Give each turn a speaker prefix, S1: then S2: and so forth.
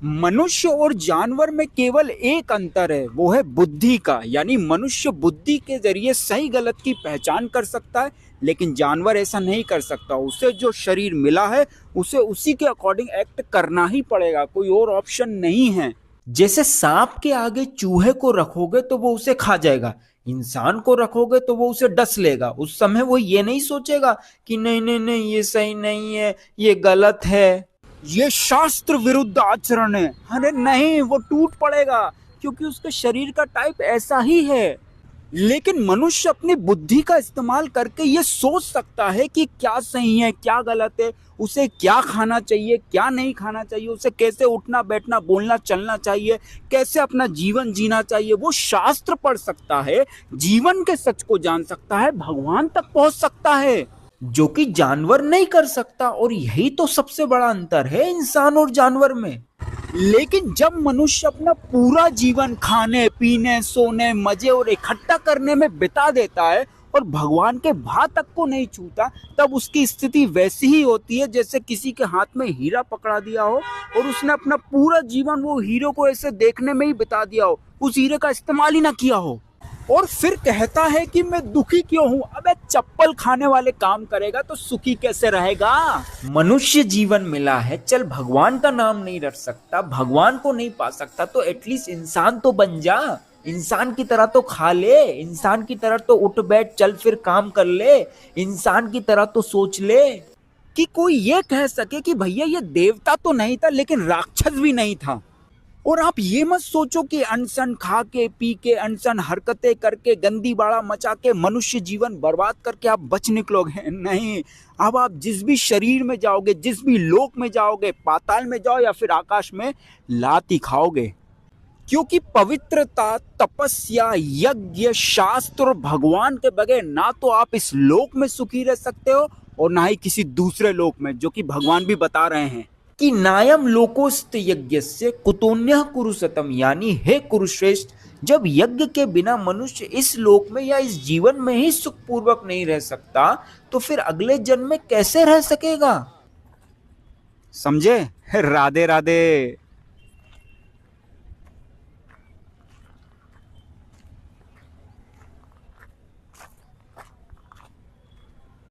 S1: मनुष्य और जानवर में केवल एक अंतर है, वो है बुद्धि का। यानी मनुष्य बुद्धि के जरिए सही गलत की पहचान कर सकता है, लेकिन जानवर ऐसा नहीं कर सकता। उसे जो शरीर मिला है उसे उसी के अकॉर्डिंग एक्ट करना ही पड़ेगा, कोई और ऑप्शन नहीं है। जैसे सांप के आगे चूहे को रखोगे तो वो उसे खा जाएगा, इंसान को रखोगे तो वो उसे डस लेगा। उस समय वो ये नहीं सोचेगा कि नहीं नहीं नहीं ये सही नहीं है, ये गलत है, ये शास्त्र विरुद्ध आचरण है। अरे नहीं, वो टूट पड़ेगा क्योंकि उसके शरीर का टाइप ऐसा ही है। लेकिन मनुष्य अपनी बुद्धि का इस्तेमाल करके ये सोच सकता है कि क्या सही है क्या गलत है, उसे क्या खाना चाहिए क्या नहीं खाना चाहिए, उसे कैसे उठना बैठना बोलना चलना चाहिए, कैसे अपना जीवन जीना चाहिए। वो शास्त्र पढ़ सकता है, जीवन के सच को जान सकता है, भगवान तक पहुंच सकता है, जो कि जानवर नहीं कर सकता। और यही तो सबसे बड़ा अंतर है इंसान और जानवर में। लेकिन जब मनुष्य अपना पूरा जीवन खाने पीने सोने मजे और इकट्ठा करने में बिता देता है और भगवान के भाव तक को नहीं छूता, तब उसकी स्थिति वैसी ही होती है जैसे किसी के हाथ में हीरा पकड़ा दिया हो और उसने अपना पूरा जीवन वो हीरो को ऐसे देखने में ही बिता दिया हो, उस हीरे का इस्तेमाल ही ना किया हो, और फिर कहता है कि मैं दुखी क्यों हूं। अबे चप्पल खाने वाले काम करेगा तो सुखी कैसे रहेगा। मनुष्य जीवन मिला है, चल भगवान का नाम नहीं रख सकता, भगवान को नहीं पा सकता, तो एटलीस्ट इंसान तो बन जा, इंसान की तरह तो खा ले, इंसान की तरह तो उठ बैठ चल फिर काम कर ले, इंसान की तरह तो सोच ले। कि कोई ये कह सके कि भैया ये देवता तो नहीं था लेकिन राक्षस भी नहीं था। और आप ये मत सोचो कि अनशन खा के पी के अनशन हरकतें करके गंदी बाड़ा मचा के मनुष्य जीवन बर्बाद करके आप बच निकलोगे। नहीं, अब आप जिस भी शरीर में जाओगे, जिस भी लोक में जाओगे, पाताल में जाओ या फिर आकाश में, लात खाओगे। क्योंकि पवित्रता तपस्या यज्ञ शास्त्र और भगवान के बगैर ना तो आप इस लोक में सुखी रह सकते हो और ना ही किसी दूसरे लोक में, जो कि भगवान भी बता रहे हैं कि नायम लोकोस्त यज्ञस्य कुतोन्यः कुरुशतम। यानी हे कुरुश्रेष्ठ, जब यज्ञ के बिना मनुष्य इस लोक में या इस जीवन में ही सुखपूर्वक नहीं रह सकता तो फिर अगले जन्म में कैसे रह सकेगा। समझे? राधे राधे।